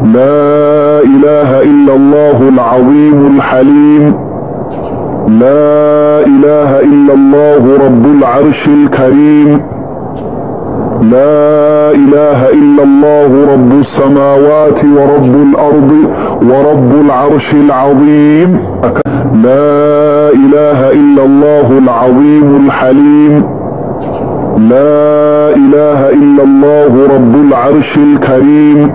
لا إله إلا الله العظيم الحليم. لا إله إلا الله رب العرش الكريم. لا إله إلا الله رب السماوات ورب الأرض ورب العرش العظيم. لا إله إلا الله العظيم الحليم. لا إله إلا الله رب العرش الكريم.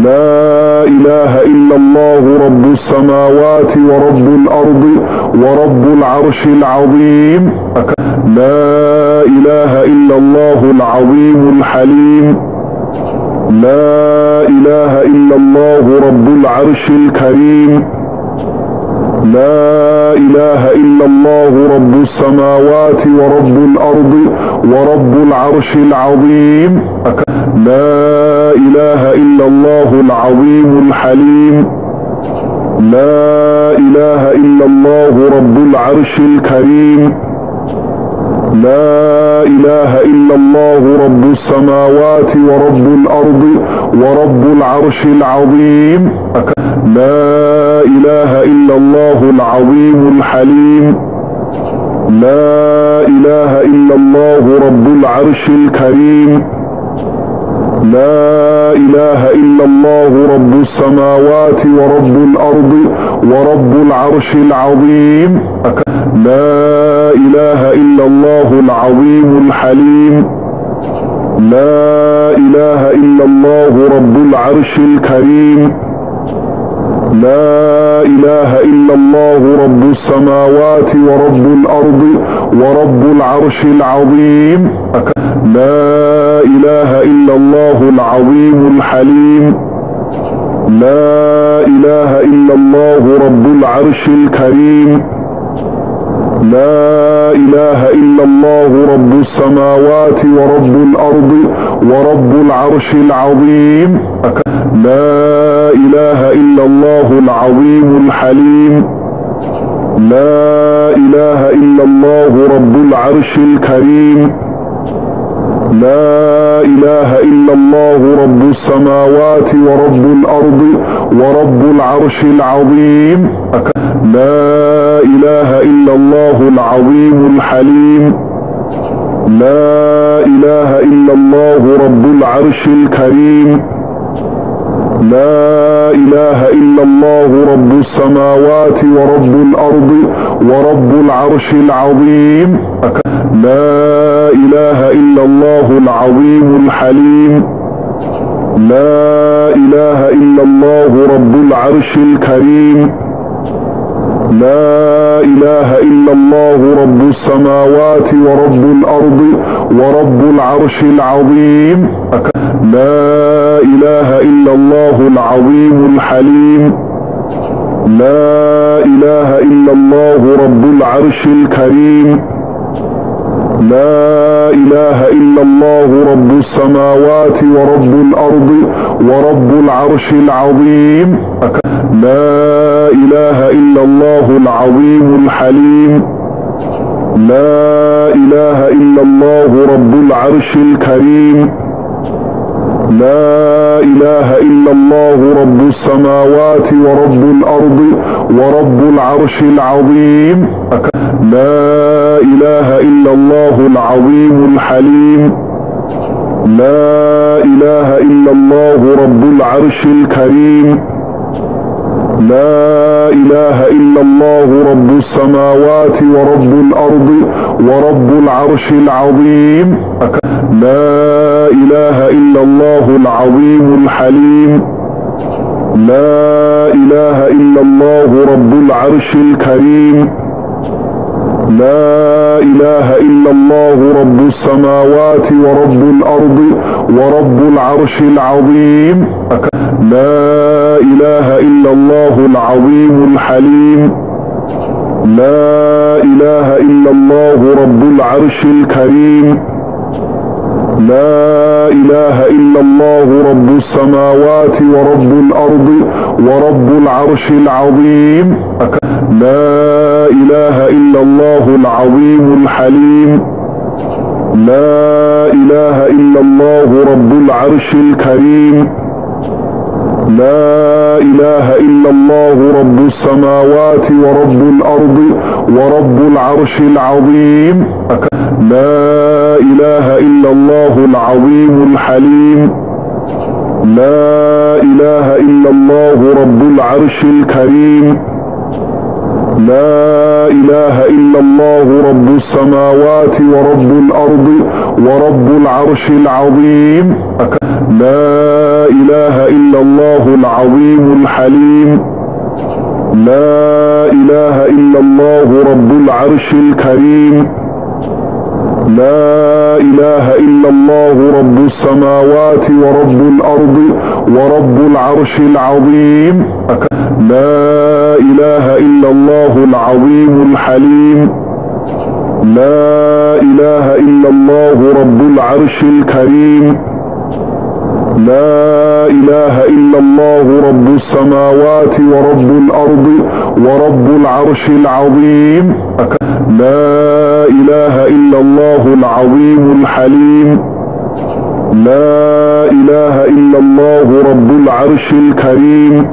لا إله إلا الله رب السماوات ورب الأرض ورب العرش العظيم. لا إله إلا الله العظيم الحليم. لا إله إلا الله رب العرش الكريم. لا إله إلا الله رب السماوات ورب الأرض ورب العرش العظيم. لا إله إلا الله العظيم الحليم. لا إله إلا الله رب العرش الكريم. لا إله إلا الله رب السماوات ورب الأرض ورب العرش العظيم. لا إله إلا الله العظيم الحليم. لا إله إلا الله رب العرش الكريم. لا إله إلا الله رب السماوات ورب الأرض ورب العرش العظيم. لا إله إلا الله العظيم الحليم. لا إله إلا الله رب العرش الكريم. لا إله إلا الله رب السماوات ورب الأرض ورب العرش العظيم. لا إله إلا الله العظيم الحليم. لا إله إلا الله رب العرش الكريم. لا إله إلا الله رب السماوات ورب الأرض ورب العرش العظيم. لا إله إلا الله العظيم الحليم. لا إله إلا الله رب العرش الكريم. لا إله إلا الله رب السماوات ورب الأرض ورب العرش العظيم. لا إله إلا الله العظيم الحليم. لا إله إلا الله رب العرش الكريم. لا إله إلا الله رب السماوات ورب الأرض ورب العرش العظيم. لا إله إلا الله العظيم الحليم. لا إله إلا الله رب العرش الكريم. لا إله إلا الله رب السماوات ورب الأرض ورب العرش العظيم. لا إله إلا الله العظيم الحليم. لا إله إلا الله رب العرش الكريم. لا إله إلا الله رب السماوات ورب الأرض ورب العرش العظيم. لا إله إلا الله العظيم الحليم. لا إله إلا الله رب العرش الكريم. لا إله إلا الله رب السماوات ورب الأرض ورب العرش العظيم. لا إله إلا الله العظيم الحليم. لا إله إلا الله رب العرش الكريم. لا إله إلا الله رب السماوات ورب الأرض ورب العرش العظيم. لا إله إلا الله العظيم الحليم. لا إله إلا الله رب العرش الكريم. لا إله إلا الله رب السماوات ورب الأرض ورب العرش العظيم. لا إله إلا الله العظيم الحليم. لا إله إلا الله رب العرش الكريم. لا إله إلا الله رب السماوات ورب الأرض ورب العرش العظيم. لا إله إلا الله العظيم الحليم. لا إله إلا الله رب العرش الكريم. لا إله إلا الله رب السماوات ورب الأرض ورب العرش العظيم. لا إله إلا الله العظيم الحليم. لا إله إلا الله رب العرش الكريم. لا إله إلا الله رب السماوات ورب الأرض ورب العرش العظيم. لا إله إلا الله العظيم الحليم. لا إله إلا الله رب العرش الكريم. لا إله إلا الله رب السماوات ورب الأرض ورب العرش العظيم. لا إله إلا الله العظيم الحليم. لا إله إلا الله رب العرش الكريم. لا إله إلا الله رب السماوات ورب الأرض ورب العرش العظيم. لا إله إلا الله العظيم الحليم. لا إله إلا الله رب العرش الكريم.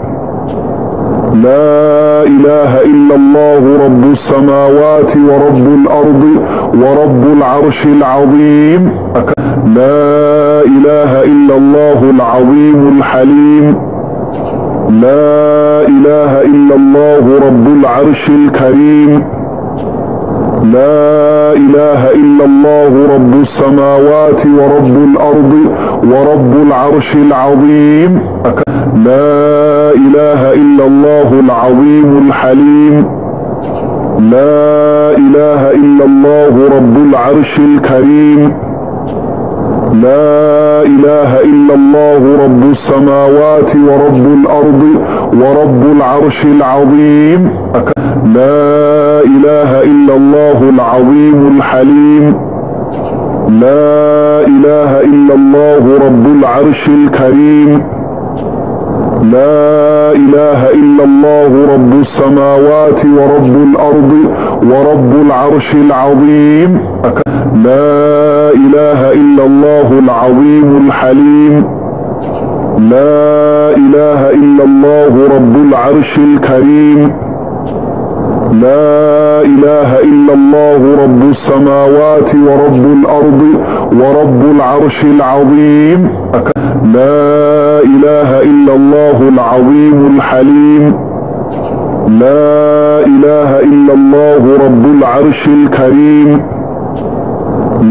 لا إله إلا الله رب السماوات ورب الأرض ورب العرش العظيم. لا إله إلا الله العظيم الحليم. لا إله إلا الله رب العرش الكريم. لا إله إلا الله رب السماوات ورب الأرض ورب العرش العظيم. لا إله إلا الله العظيم الحليم. لا إله إلا الله رب العرش الكريم. لا إله إلا الله رب السماوات ورب الأرض ورب العرش العظيم. لا إله إلا الله العظيم الحليم. لا إله إلا الله رب العرش الكريم. لا إله إلا الله رب السماوات ورب الأرض ورب العرش العظيم. لا إله إلا الله العظيم الحليم. لا إله إلا الله رب العرش الكريم. لا إله إلا الله رب السماوات ورب الأرض ورب العرش العظيم. لا إله إلا الله العظيم الحليم. لا إله إلا الله رب العرش الكريم.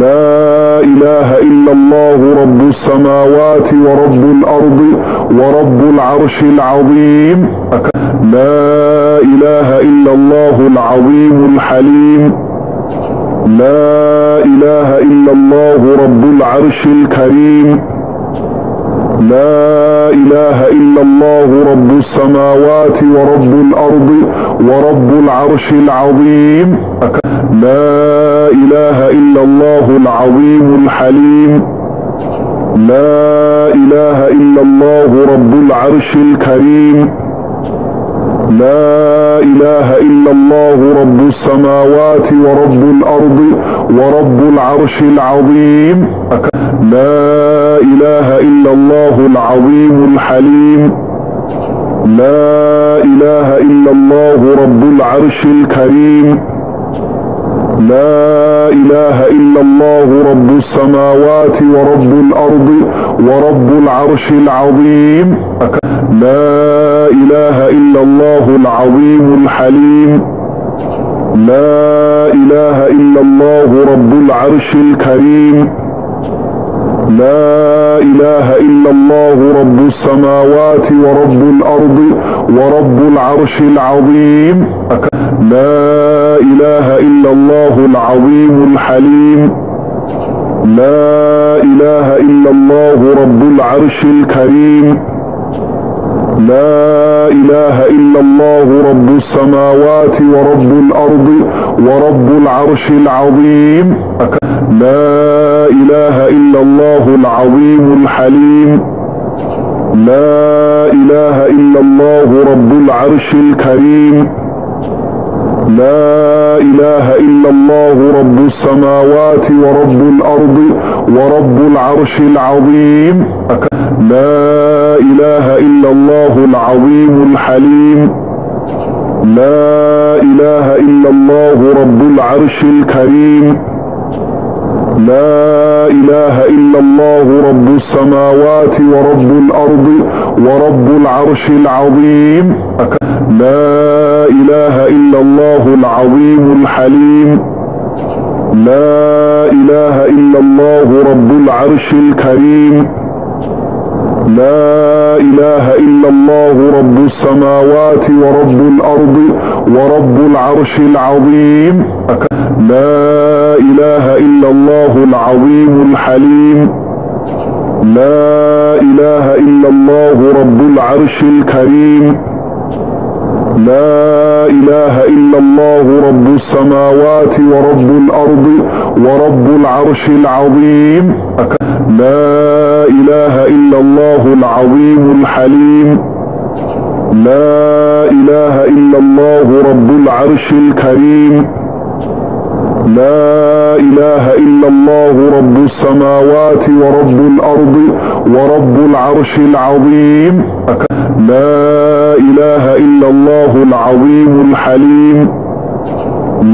لا إله إلا الله رب السماوات ورب الأرض ورب العرش العظيم. لا إله إلا الله العظيم الحليم. لا إله إلا الله رب العرش الكريم. لا إله إلا الله رب السماوات ورب الأرض ورب العرش العظيم. لا إله إلا الله العظيم الحليم. لا إله إلا الله رب العرش الكريم. لا إله إلا الله رب السماوات ورب الأرض ورب العرش العظيم. لا إله إلا الله العظيم الحليم. لا إله إلا الله رب العرش الكريم. لا إله إلا الله رب السماوات ورب الأرض ورب العرش العظيم. لا إله إلا الله العظيم الحليم. لا إله إلا الله رب العرش الكريم. لا إله إلا الله رب السماوات ورب الأرض ورب العرش العظيم. لا إله إلا الله العظيم الحليم. لا إله إلا الله رب العرش الكريم. لا إله إلا الله رب السماوات ورب الأرض ورب العرش العظيم. لا إله إلا الله العظيم الحليم. لا إله إلا الله رب العرش الكريم. لا إله إلا الله رب السماوات ورب الأرض ورب العرش العظيم. لا إله إلا الله العظيم الحليم. لا إله إلا الله رب العرش الكريم. لا إله إلا الله رب السماوات ورب الأرض ورب العرش العظيم. لا إله إلا الله العظيم الحليم. لا إله إلا الله رب العرش الكريم. لا إله إلا الله رب السماوات ورب الأرض ورب العرش العظيم. لا إله إلا الله العظيم الحليم. لا إله إلا الله رب العرش الكريم. لا إله إلا الله رب السماوات ورب الأرض ورب العرش العظيم. لا إله إلا الله العظيم الحليم. لا إله إلا الله رب العرش الكريم. لا إله إلا الله رب السماوات ورب الأرض ورب العرش العظيم. لا إله إلا الله العظيم الحليم.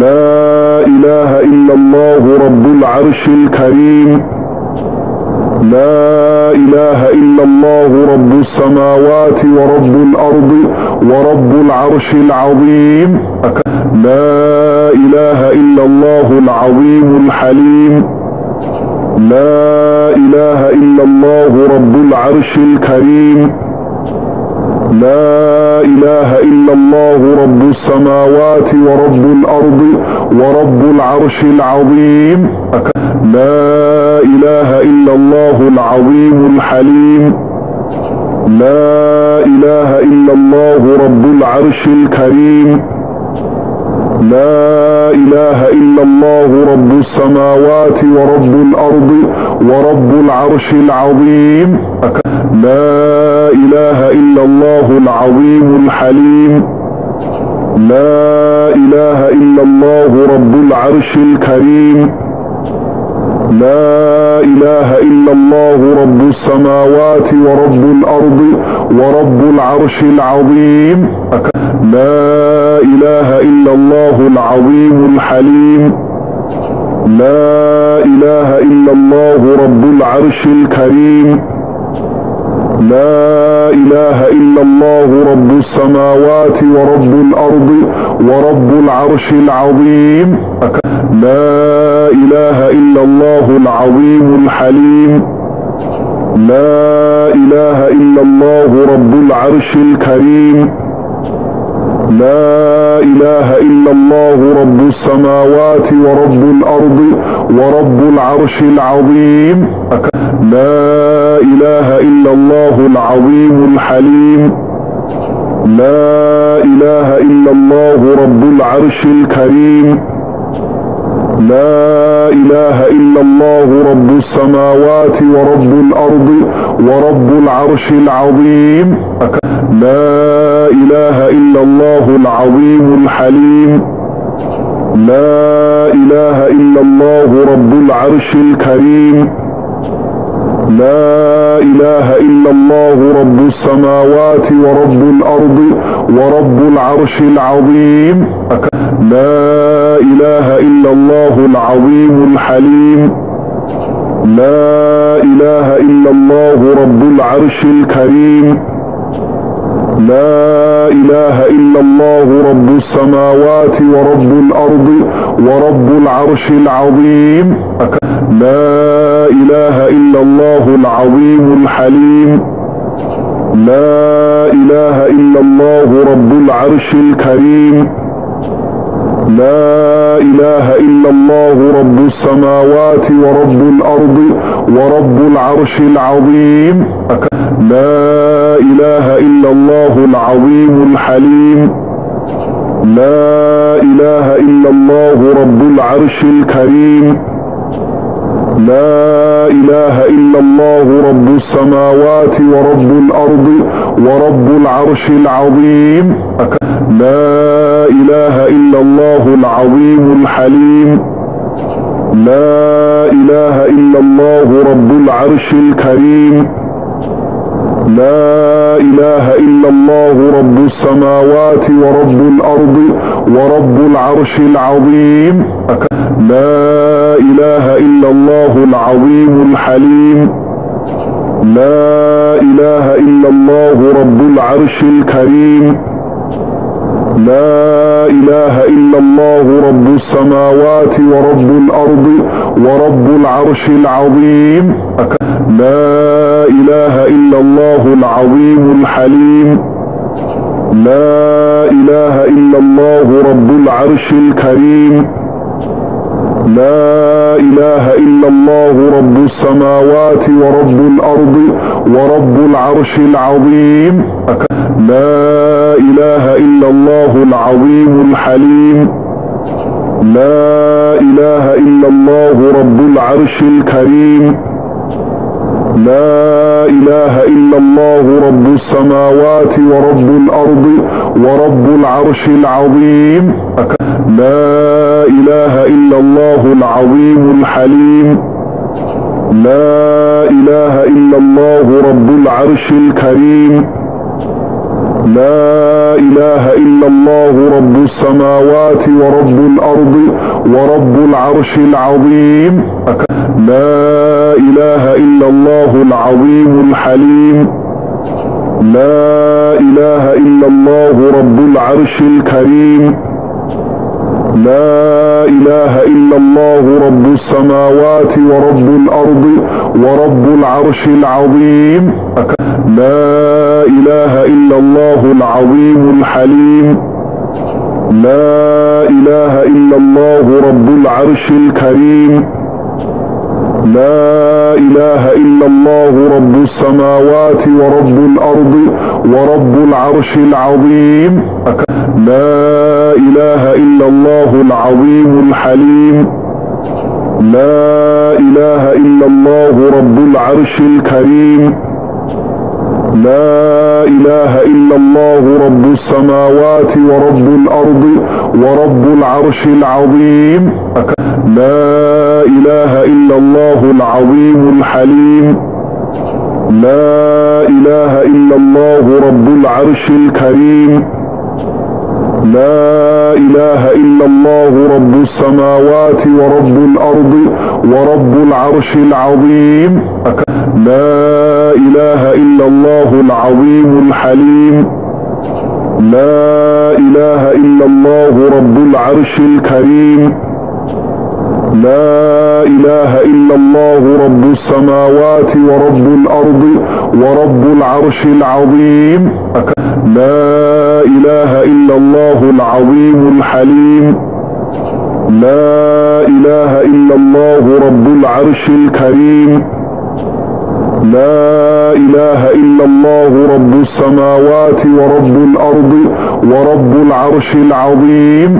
لا إله إلا الله رب العرش الكريم. لا إله إلا الله رب السماوات ورب الأرض ورب العرش العظيم. لا إله إلا الله العظيم الحليم. لا إله إلا الله رب العرش الكريم. لا إله إلا الله رب السماوات ورب الأرض ورب العرش العظيم. لا إله إلا الله العظيم الحليم. لا إله إلا الله رب العرش الكريم. لا إله إلا الله رب السماوات ورب الأرض ورب العرش العظيم. لا إله إلا الله العظيم الحليم. لا إله إلا الله رب العرش الكريم. لا إله إلا الله رب السماوات ورب الأرض ورب العرش العظيم. لا إله إلا الله العظيم الحليم. لا إله إلا الله رب العرش الكريم. لا إله إلا الله رب السماوات ورب الأرض ورب العرش العظيم. لا إله إلا الله العظيم الحليم. لا إله إلا الله رب العرش الكريم. لا إله إلا الله رب السماوات ورب الأرض ورب العرش العظيم. لا إله إلا الله العظيم الحليم. لا إله إلا الله رب العرش الكريم. لا إله إلا الله رب السماوات ورب الأرض ورب العرش العظيم. لا إله إلا الله العظيم الحليم. لا إله إلا الله رب العرش الكريم. لا إله إلا الله رب السماوات ورب الأرض ورب العرش العظيم. لا إله إلا الله العظيم الحليم. لا إله إلا الله رب العرش الكريم. لا إله إلا الله رب السماوات ورب الأرض ورب العرش العظيم. لا إله إلا الله العظيم الحليم. لا إله إلا الله رب العرش الكريم. لا إله إلا الله رب السماوات ورب الأرض ورب العرش العظيم. لا إله إلا الله العظيم الحليم. لا إله إلا الله رب العرش الكريم. لا إله إلا الله رب السماوات ورب الأرض ورب العرش العظيم. لا إله إلا الله العظيم الحليم. لا إله إلا الله رب العرش الكريم. لا إله إلا الله رب السماوات ورب الأرض ورب العرش العظيم. لا إله إلا الله العظيم الحليم. لا إله إلا الله رب العرش الكريم. لا إله إلا الله رب السماوات ورب الأرض ورب العرش العظيم. لا إله إلا الله العظيم الحليم. لا إله إلا الله رب العرش الكريم. لا إله إلا الله رب السماوات ورب الأرض ورب العرش العظيم. لا إله إلا الله العظيم الحليم. لا إله إلا الله رب العرش الكريم. لا إله إلا الله رب السماوات ورب الأرض ورب العرش العظيم. لا إله إلا الله العظيم الحليم. لا إله إلا الله رب العرش الكريم. لا إله إلا الله رب السماوات ورب الأرض ورب العرش العظيم. لا إله إلا الله العظيم الحليم. لا إله إلا الله رب العرش الكريم. لا إله إلا الله رب السماوات ورب الأرض ورب العرش العظيم. لا إله إلا الله العظيم الحليم. لا إله إلا الله رب العرش الكريم. لا إله إلا الله رب السماوات ورب الأرض ورب العرش العظيم. لا إله إلا الله العظيم الحليم. لا إله إلا الله رب العرش الكريم. لا إله إلا الله رب السماوات ورب الأرض ورب العرش العظيم. لا إله إلا الله العظيم الحليم. لا إله إلا الله رب العرش الكريم. لا إله إلا الله رب السماوات ورب الأرض ورب العرش العظيم. لا إله إلا الله العظيم الحليم. لا إله إلا الله رب العرش الكريم. لا إله إلا الله رب السماوات ورب الأرض ورب العرش العظيم. لا إله إلا الله العظيم الحليم. لا إله إلا الله رب العرش الكريم. لا إله إلا الله رب السماوات ورب الأرض ورب العرش العظيم.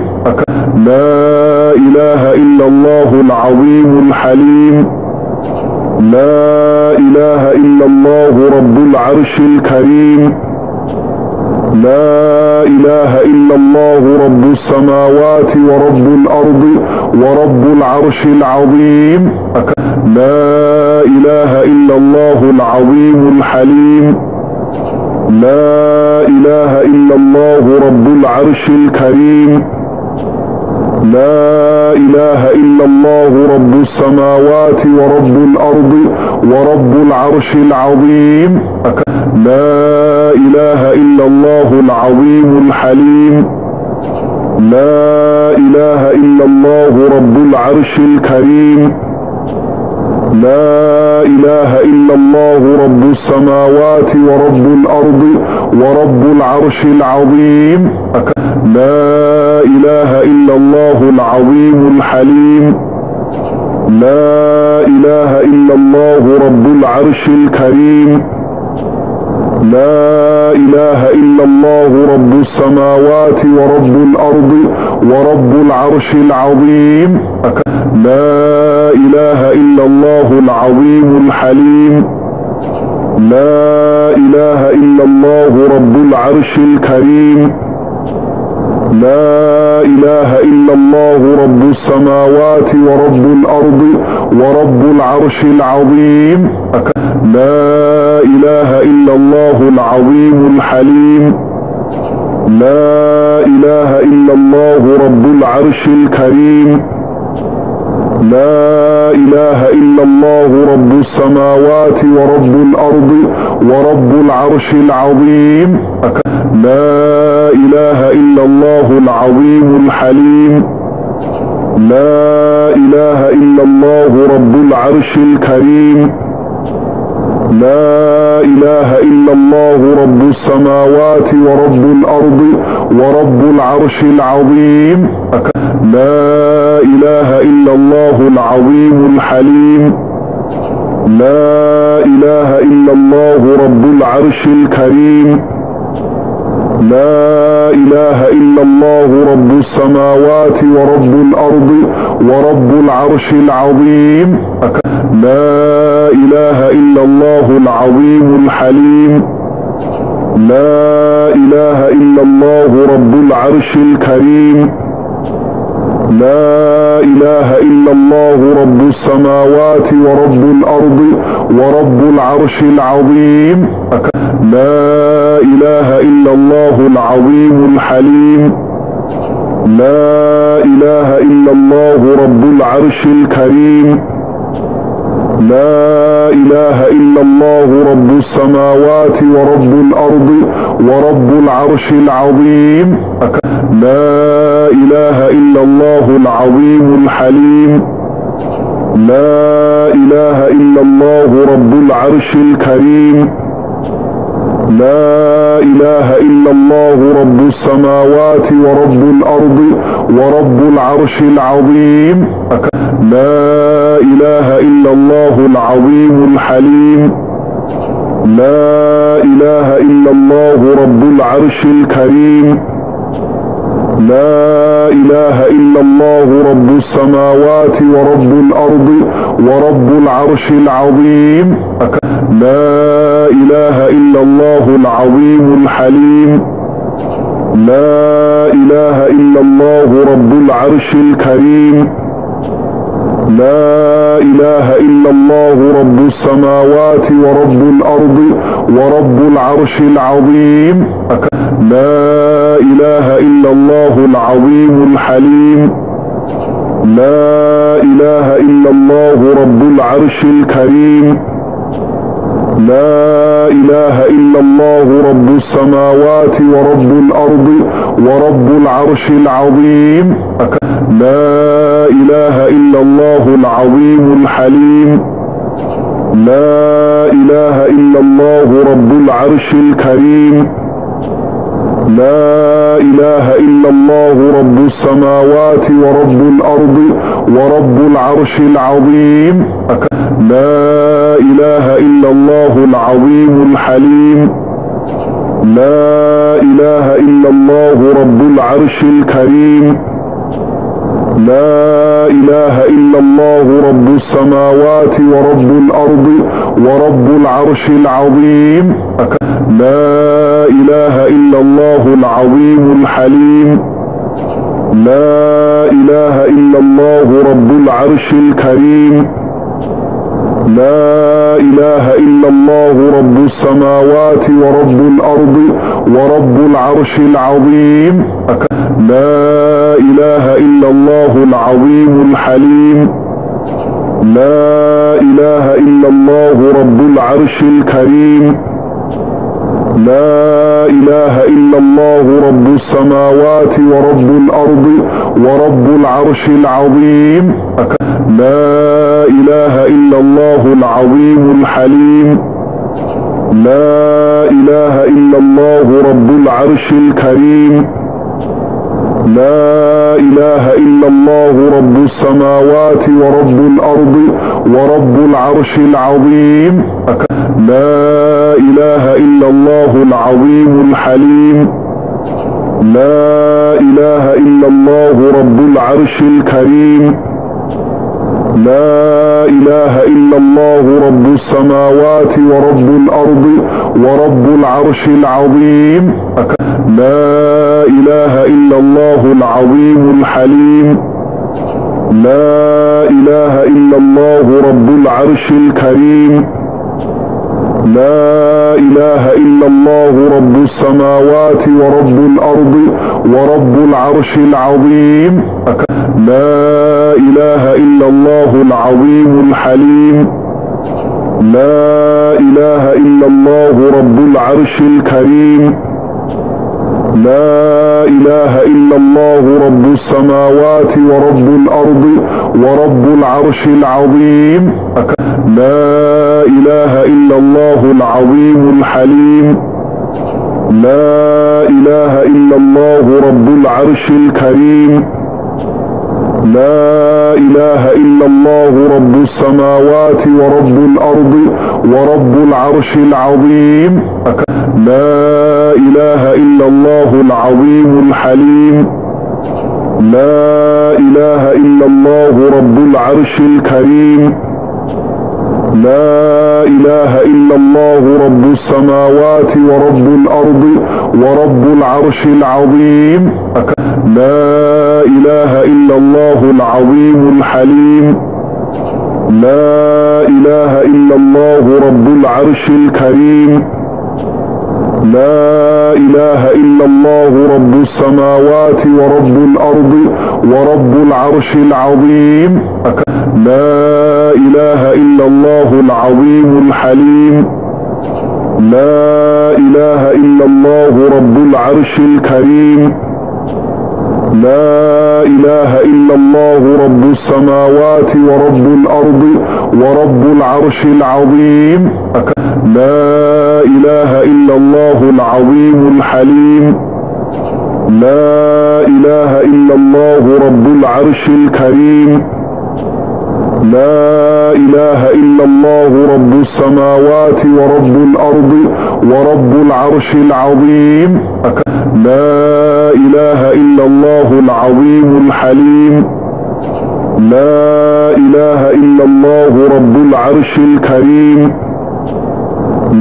لا إله إلا الله العظيم الحليم. لا إله إلا الله رب العرش الكريم. لا إله إلا الله رب السماوات ورب الأرض ورب العرش العظيم. لا إله إلا الله العظيم الحليم. لا إله إلا الله رب العرش الكريم. لا إله إلا الله رب السماوات ورب الأرض ورب العرش العظيم. لا إله إلا الله العظيم الحليم. لا إله إلا الله رب العرش الكريم. لا إله إلا الله رب السماوات ورب الأرض ورب العرش العظيم. لا إله إلا الله العظيم الحليم. لا إله إلا الله رب العرش الكريم. لا إله إلا الله رب السماوات ورب الأرض ورب العرش العظيم. لا إله إلا الله العظيم الحليم. لا إله إلا الله رب العرش الكريم. لا إله إلا الله رب السماوات ورب الأرض ورب العرش العظيم. لا إله إلا الله العظيم الحليم. لا إله إلا الله رب العرش الكريم. لا إله إلا الله رب السماوات ورب الأرض ورب العرش العظيم. لا إله إلا الله العظيم الحليم. لا إله إلا الله رب العرش الكريم. لا إله إلا الله رب السماوات ورب الأرض ورب العرش العظيم. لا إله إلا الله العظيم الحليم. لا إله إلا الله رب العرش الكريم. لا إله إلا الله رب السماوات ورب الأرض ورب العرش العظيم. لا إله إلا الله العظيم الحليم. لا إله إلا الله رب العرش الكريم. لا إله إلا الله رب السماوات ورب الأرض ورب العرش العظيم. لا إله إلا الله العظيم الحليم. لا إله إلا الله رب العرش الكريم. لا إله إلا الله رب السماوات ورب الأرض ورب العرش العظيم. لا إله إلا الله العظيم الحليم. لا إله إلا الله رب العرش الكريم. لا إله إلا الله رب السماوات ورب الأرض ورب العرش العظيم. لا إله إلا الله العظيم الحليم. لا إله إلا الله رب العرش الكريم. لا إله إلا الله رب السماوات ورب الأرض ورب العرش العظيم. لا إله إلا الله العظيم الحليم. لا إله إلا الله رب العرش الكريم. لا إله إلا الله رب السماوات ورب الأرض ورب العرش العظيم. لا إله إلا الله العظيم الحليم. لا إله إلا الله رب العرش الكريم. لا إله إلا الله رب السماوات ورب الأرض ورب العرش العظيم. لا إله إلا الله العظيم الحليم. لا إله إلا الله رب العرش الكريم. لا إله إلا الله رب السماوات ورب الأرض ورب العرش العظيم. لا إله إلا الله العظيم الحليم. لا إله إلا الله رب العرش الكريم. لا إله إلا الله رب السماوات ورب الأرض ورب العرش العظيم. لا إله إلا الله العظيم الحليم. لا إله إلا الله رب العرش الكريم. لا إله إلا الله رب السماوات ورب الأرض ورب العرش العظيم. لا إله إلا الله العظيم الحليم. لا إله إلا الله رب العرش الكريم. لا إله إلا الله رب السماوات ورب الأرض ورب العرش العظيم. لا إله إلا الله العظيم الحليم. لا إله إلا الله رب العرش الكريم. لا إله إلا الله رب السماوات ورب الأرض ورب العرش العظيم. لا إله إلا الله العظيم الحليم. لا إله إلا الله رب العرش الكريم. لا إله إلا الله رب السماوات ورب الأرض ورب العرش العظيم. لا إله إلا الله العظيم الحليم. لا إله إلا الله رب العرش الكريم. لا إله إلا الله رب السماوات ورب الأرض ورب العرش العظيم. لا إله إلا الله العظيم الحليم. لا إله إلا الله رب العرش الكريم. لا إله إلا الله رب السماوات ورب الأرض ورب العرش العظيم. لا إله إلا الله العظيم الحليم. لا إله إلا الله رب العرش الكريم. لا إله إلا الله رب السماوات ورب الأرض ورب العرش العظيم. لا إله إلا الله العظيم الحليم. لا إله إلا الله رب العرش الكريم. لا إله إلا الله رب السماوات ورب الأرض ورب العرش العظيم. لا إله إلا الله العظيم الحليم. لا إله إلا الله رب العرش الكريم. لا إله إلا الله رب السماوات ورب الأرض ورب العرش العظيم. لا إله إلا الله العظيم الحليم. لا إله إلا الله رب العرش الكريم. لا إله إلا الله رب السماوات ورب الأرض ورب العرش العظيم. لا إله إلا الله العظيم الحليم. لا إله إلا الله رب العرش الكريم. لا إله إلا الله رب السماوات ورب الأرض ورب العرش العظيم. لا إله إلا الله العظيم الحليم. لا إله إلا الله رب العرش الكريم.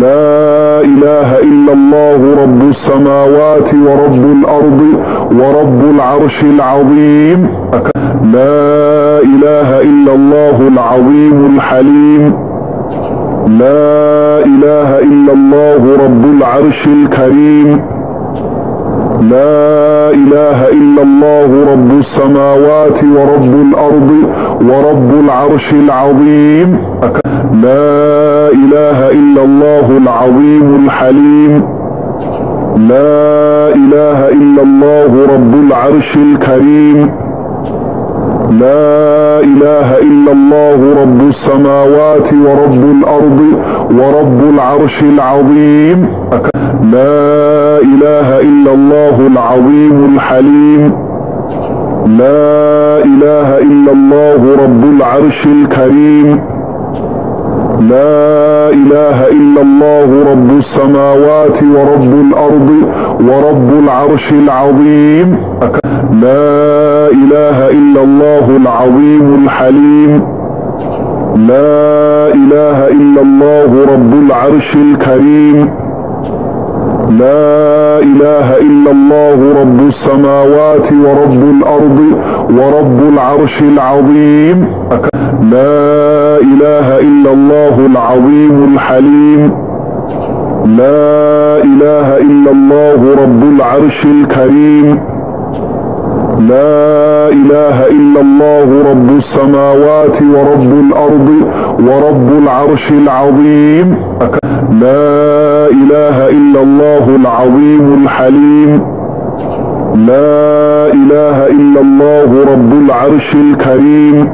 لا إله إلا الله رب السماوات ورب الأرض ورب العرش العظيم. لا إله إلا الله العظيم الحليم. لا إله إلا الله رب العرش الكريم. لا إله إلا الله رب السماوات ورب الأرض ورب العرش العظيم. لا إله إلا الله العظيم الحليم. لا إله إلا الله رب العرش الكريم. لا إله إلا الله رب السماوات ورب الأرض ورب العرش العظيم. لا إله إلا الله العظيم الحليم. لا إله إلا الله رب العرش الكريم. لا إله إلا الله رب السماوات ورب الأرض ورب العرش العظيم. لا إله إلا الله العظيم الحليم. لا إله إلا الله رب العرش الكريم. لا إله إلا الله رب السماوات ورب الأرض ورب العرش العظيم. لا إله إلا الله العظيم الحليم. لا إله إلا الله رب العرش الكريم. لا إله إلا الله رب السماوات ورب الأرض ورب العرش العظيم. لا إله إلا الله العظيم الحليم. لا إله إلا الله رب العرش الكريم.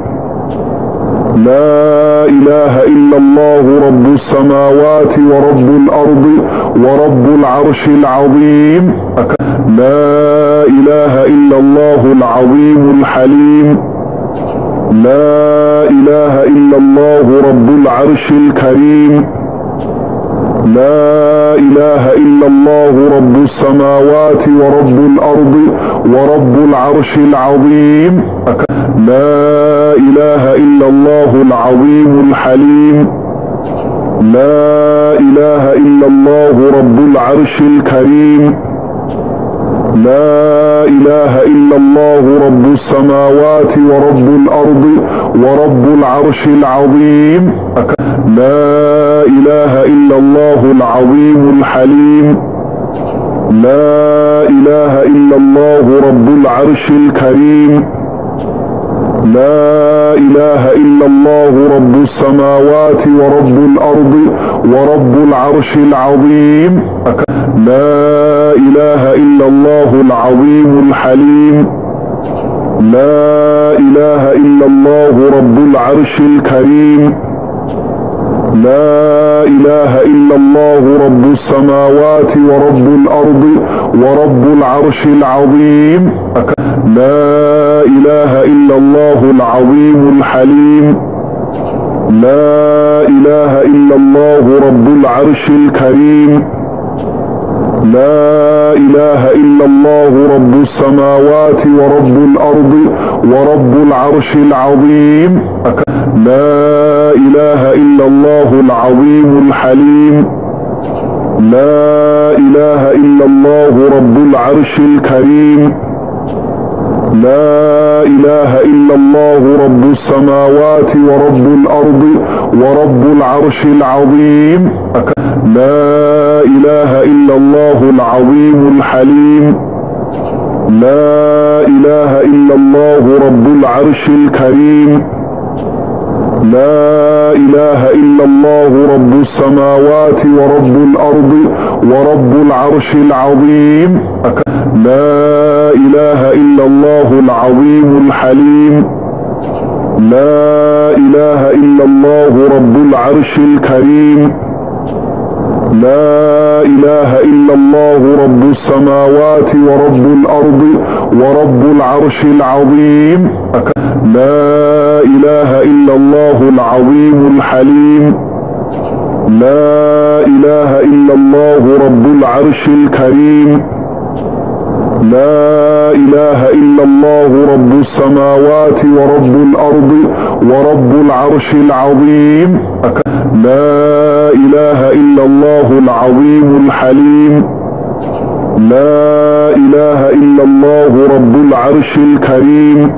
لا إله إلا الله رب السماوات ورب الأرض ورب العرش العظيم. لا إله إلا الله العظيم الحليم. لا إله إلا الله رب العرش الكريم. لا إله إلا الله رب السماوات ورب الأرض ورب العرش العظيم. لا إله إلا الله العظيم الحليم. لا إله إلا الله رب العرش الكريم. لا إله إلا الله رب السماوات ورب الأرض ورب العرش العظيم. لا إله إلا الله العظيم الحليم. لا إله إلا الله رب العرش الكريم. لا إله إلا الله رب السماوات ورب الأرض ورب العرش العظيم. لا إله إلا الله العظيم الحليم. لا إله إلا الله رب العرش الكريم. لا إله إلا الله رب السماوات ورب الأرض ورب العرش العظيم. لا إله إلا الله العظيم الحليم. لا إله إلا الله رب العرش الكريم. لا إله إلا الله رب السماوات ورب الأرض ورب العرش العظيم. لا إله إلا الله العظيم الحليم. لا إله إلا الله رب العرش الكريم. لا إله إلا الله رب السماوات ورب الأرض ورب العرش العظيم. لا إله إلا الله العظيم الحليم. لا إله إلا الله رب العرش الكريم. لا إله إلا الله رب السماوات ورب الأرض ورب العرش العظيم. لا إله إلا الله العظيم الحليم. لا إله إلا الله رب العرش الكريم. لا إله إلا الله رب السماوات ورب الأرض ورب العرش العظيم. لا إله إلا الله العظيم الحليم. لا إله إلا الله رب العرش الكريم. لا إله إلا الله رب السماوات ورب الأرض ورب العرش العظيم. لا إله إلا الله العظيم الحليم. لا إله إلا الله رب العرش الكريم.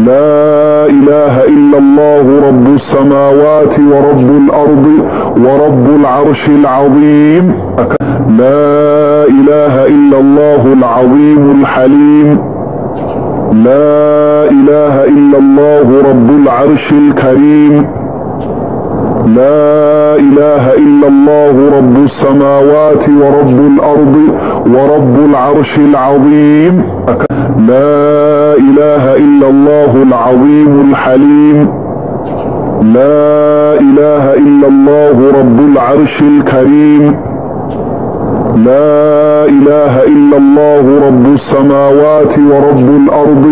لا إله إلا الله رب السماوات ورب الأرض ورب العرش العظيم. لا إله إلا الله العظيم الحليم. لا إله إلا الله رب العرش الكريم. لا إله إلا الله رب السماوات ورب الأرض ورب العرش العظيم. لا إله إلا الله العظيم الحليم. لا إله إلا الله رب العرش الكريم. لا إله إلا الله رب السماوات ورب الأرض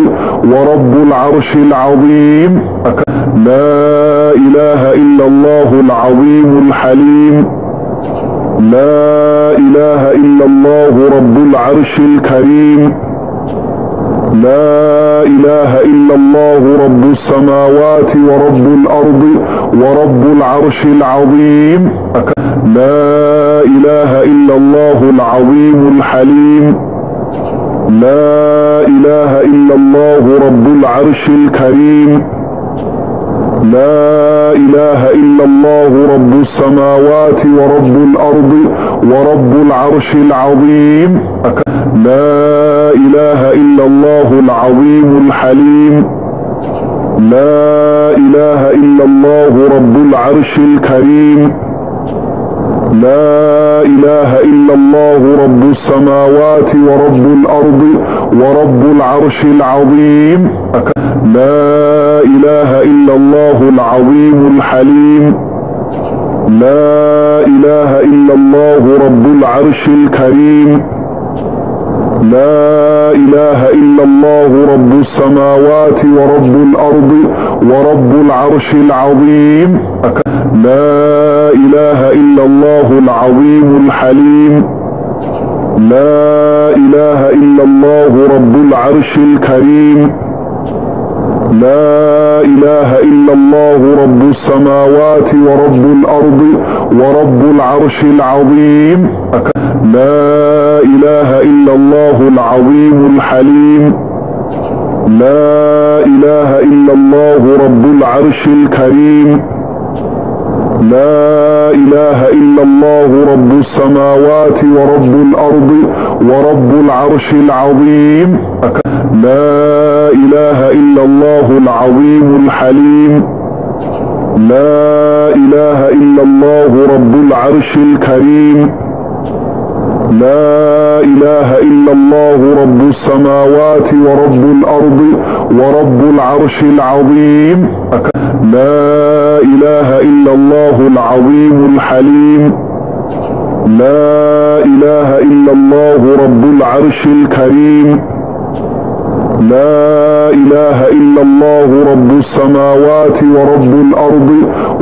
ورب العرش العظيم. لا إله إلا الله العظيم الحليم. لا إله إلا الله رب العرش الكريم. لا إله إلا الله رب السماوات ورب الأرض ورب العرش العظيم. لا إله إلا الله العظيم الحليم. لا إله إلا الله رب العرش الكريم. لا إله إلا الله رب السماوات ورب الأرض ورب العرش العظيم. لا إله إلا الله العظيم الحليم. لا إله إلا الله رب العرش الكريم. لا إله إلا الله رب السماوات ورب الأرض ورب العرش العظيم. لا إله إلا الله العظيم الحليم. لا إله إلا الله رب العرش الكريم. لا إله إلا الله رب السماوات ورب الأرض ورب العرش العظيم. لا إله إلا الله العظيم الحليم. لا إله إلا الله رب العرش الكريم. لا إله إلا الله رب السماوات ورب الأرض ورب العرش العظيم. لا إله إلا الله العظيم الحليم. لا إله إلا الله رب العرش الكريم. لا إله إلا الله رب السماوات ورب الأرض ورب العرش العظيم. لا إله إلا الله العظيم الحليم. لا إله إلا الله رب العرش الكريم. لا إله إلا الله رب السماوات ورب الأرض ورب العرش العظيم. لا إله إلا الله العظيم الحليم. لا إله إلا الله رب العرش الكريم. لا إله إلا الله رب السماوات ورب الأرض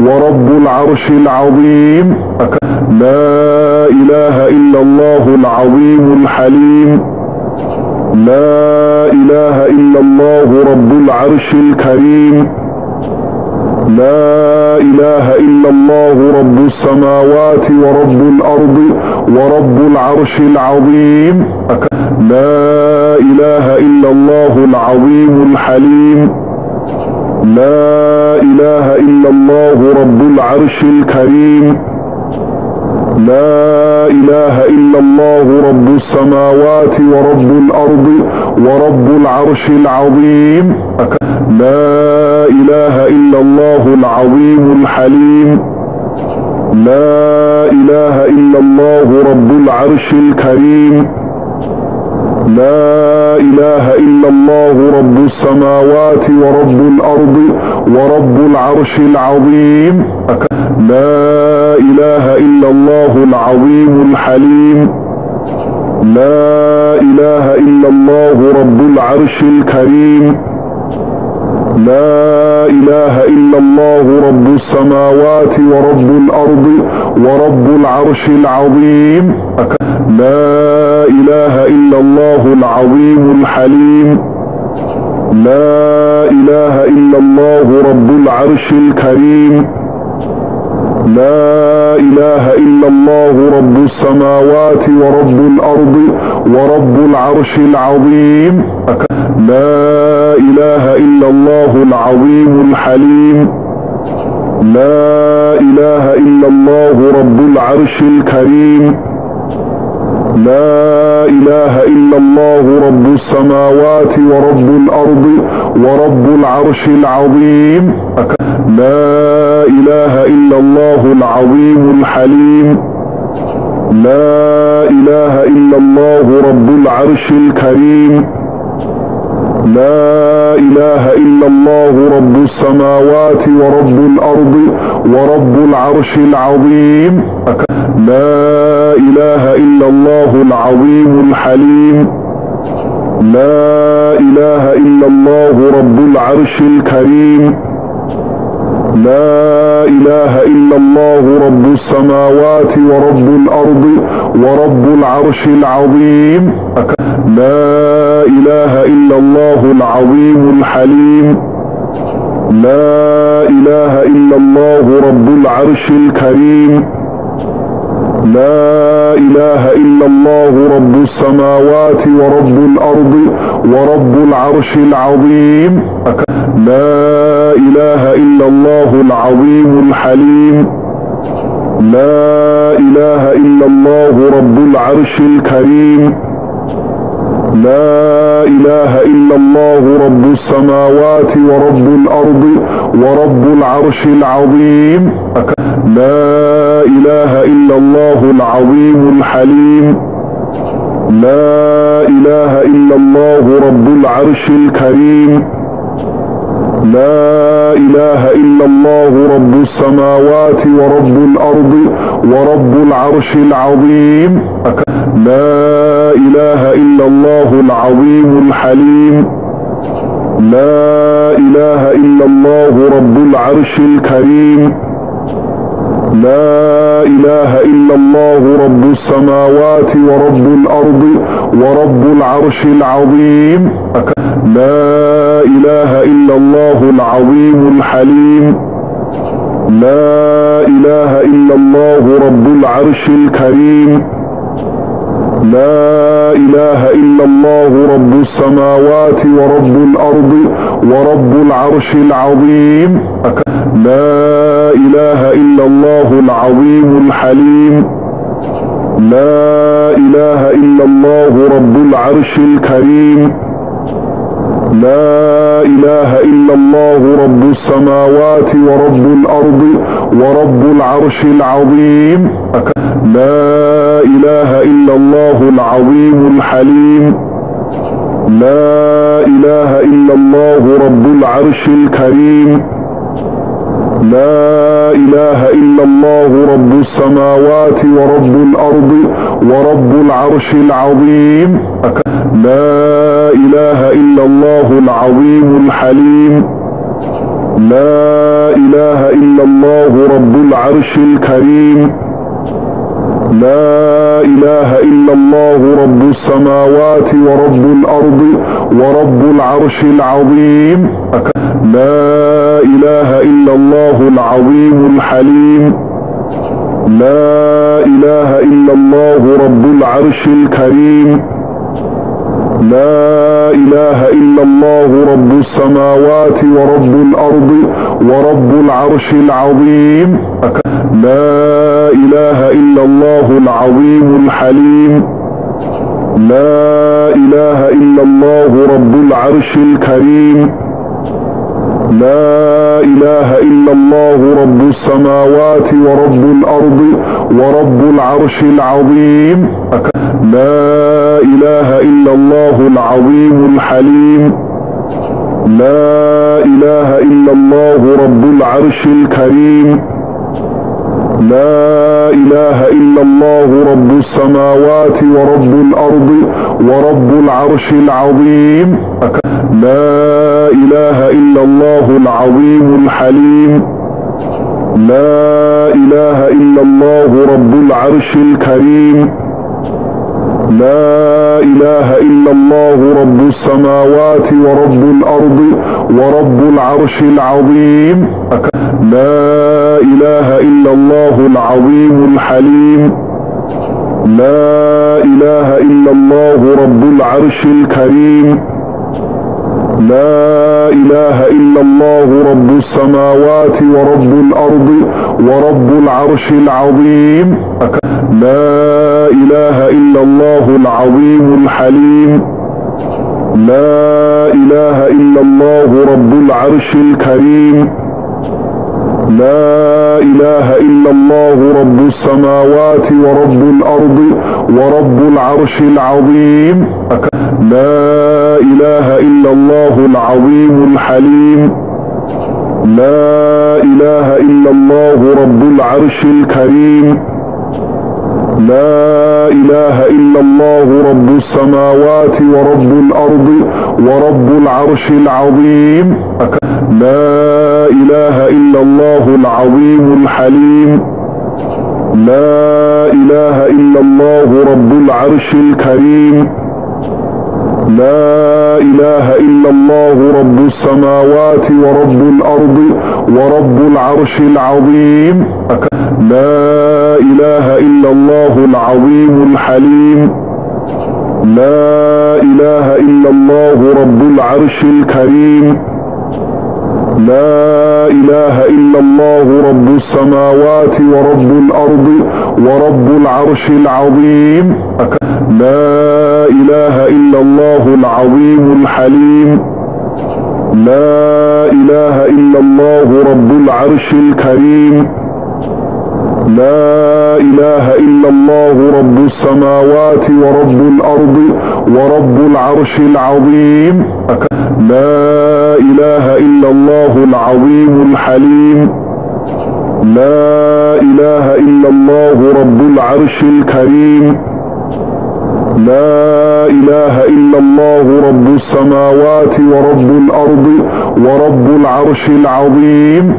ورب العرش العظيم. لا إله إلا الله العظيم الحليم. لا إله إلا الله رب العرش الكريم. لا إله إلا الله رب السماوات ورب الأرض ورب العرش العظيم. لا إله إلا الله العظيم الحليم. لا إله إلا الله رب العرش الكريم. لا إله إلا الله رب السماوات ورب الأرض ورب العرش العظيم. لا إله إلا الله العظيم الحليم. لا إله إلا الله رب العرش الكريم. لا إله إلا الله رب السماوات ورب الأرض ورب العرش العظيم. لا إله إلا الله العظيم الحليم. لا إله إلا الله رب العرش الكريم. لا إله إلا الله رب السماوات ورب الأرض ورب العرش العظيم. لا إله إلا الله العظيم الحليم. لا إله إلا الله رب العرش الكريم. لا إله إلا الله رب السماوات ورب الأرض ورب العرش العظيم. لا إله إلا الله العظيم الحليم. لا إله إلا الله رب العرش الكريم. لا إله إلا الله رب السماوات ورب الأرض ورب العرش العظيم. لا إله إلا الله العظيم الحليم. لا إله إلا الله رب العرش الكريم. لا إله إلا الله رب السماوات ورب الأرض ورب العرش العظيم. لا إله إلا الله العظيم الحليم. لا إله إلا الله رب العرش الكريم. لا إله إلا الله رب السماوات ورب الأرض ورب العرش العظيم. لا إله إلا الله العظيم الحليم. لا إله إلا الله رب العرش الكريم. لا إله إلا الله رب السماوات ورب الأرض ورب العرش العظيم. لا إله إلا الله العظيم الحليم. لا إله إلا الله رب العرش الكريم. لا إله إلا الله رب السماوات ورب الأرض ورب العرش العظيم. لا إله إلا الله العظيم الحليم. لا إله إلا الله رب العرش الكريم. لا إله إلا الله رب السماوات ورب الأرض ورب العرش العظيم. لا إله إلا الله العظيم الحليم. لا إله إلا الله رب العرش الكريم. لا إله إلا الله رب السماوات ورب الأرض ورب العرش العظيم. لا إله إلا الله العظيم الحليم. لا إله إلا الله رب العرش الكريم. لا إله إلا الله رب السماوات ورب الأرض ورب العرش العظيم. لا إله إلا الله العظيم الحليم. لا إله إلا الله رب العرش الكريم. لا إله إلا الله رب السماوات ورب الأرض ورب العرش العظيم. لا إله إلا الله العظيم الحليم. لا إله إلا الله رب العرش الكريم. لا إله إلا الله رب السماوات ورب الأرض ورب العرش العظيم. لا إله إلا الله العظيم الحليم. لا إله إلا الله رب العرش الكريم. لا إله إلا الله رب السماوات ورب الأرض ورب العرش العظيم. لا إله إلا الله العظيم الحليم. لا إله إلا الله رب العرش الكريم. لا إله إلا الله رب السماوات ورب الأرض ورب العرش العظيم. لا إله إلا الله العظيم الحليم. لا إله إلا الله رب العرش الكريم. لا إله إلا الله رب السماوات ورب الأرض ورب العرش العظيم. لا إله إلا الله العظيم الحليم. لا إله إلا الله رب العرش الكريم. لا إله إلا الله رب السماوات ورب الأرض ورب العرش العظيم. لا إله إلا الله العظيم الحليم. لا إله إلا الله رب العرش الكريم. لا إله إلا الله رب السماوات ورب الأرض ورب العرش العظيم. لا إله إلا الله العظيم الحليم. لا إله إلا الله رب العرش الكريم. لا إله إلا الله رب السماوات ورب الأرض ورب العرش العظيم. لا إله إلا الله العظيم الحليم. لا إله إلا الله رب العرش الكريم. لا إله إلا الله رب السماوات ورب الأرض ورب العرش العظيم. لا إله إلا الله العظيم الحليم. لا إله إلا الله رب العرش الكريم. لا إله إلا الله رب السماوات ورب الأرض ورب العرش العظيم. لا إله إلا الله العظيم الحليم. لا إله إلا الله رب العرش الكريم. لا إله إلا الله رب السماوات ورب الأرض ورب العرش العظيم. لا إله إلا الله العظيم الحليم. لا إله إلا الله رب العرش الكريم. لا إله إلا الله رب السماوات ورب الأرض ورب العرش العظيم. لا إله إلا الله العظيم الحليم. لا إله إلا الله رب العرش الكريم. لا إله إلا الله رب السماوات ورب الأرض ورب العرش العظيم. لا إله إلا الله العظيم الحليم. لا إله إلا الله رب العرش الكريم. لا إله إلا الله رب السماوات ورب الأرض ورب العرش العظيم.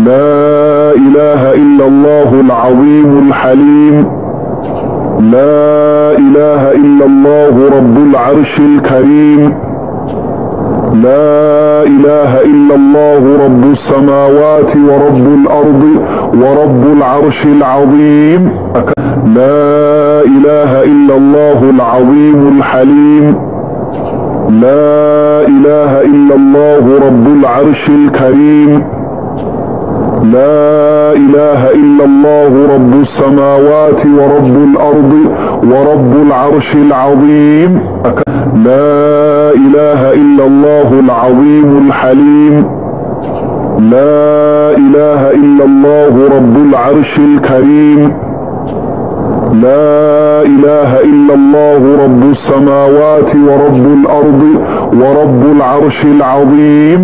لا إله إلا الله العظيم الحليم. لا إله إلا الله رب العرش الكريم. لا إله إلا الله رب السماوات ورب الأرض ورب العرش العظيم. لا إله إلا الله العظيم الحليم. لا إله إلا الله رب العرش الكريم. لا إله إلا الله رب السماوات ورب الأرض ورب العرش العظيم. لا إله إلا الله العظيم الحليم. لا إله إلا الله رب العرش الكريم. لا إله إلا الله رب السماوات ورب الأرض ورب العرش العظيم.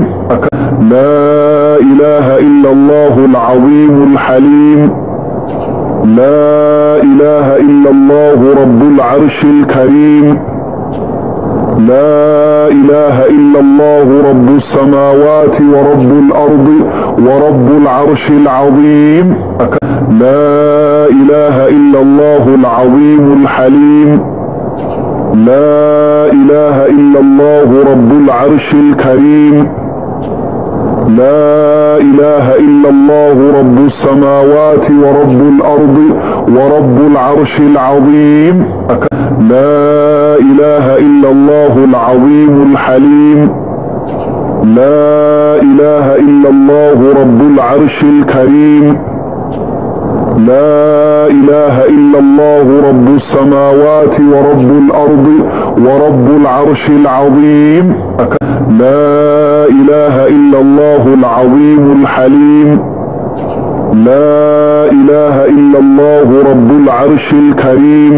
لا إله إلا الله العظيم الحليم. لا إله إلا الله رب العرش الكريم. لا إله إلا الله رب السماوات ورب الأرض ورب العرش العظيم. لا إله إلا الله العظيم الحليم. لا إله إلا الله رب العرش الكريم. لا إله إلا الله رب السماوات ورب الأرض ورب العرش العظيم. لا إله إلا الله العظيم الحليم. لا إله إلا الله رب العرش الكريم. لا إله إلا الله رب السماوات ورب الأرض ورب العرش العظيم. لا إله إلا الله العظيم الحليم. لا إله إلا الله رب العرش الكريم.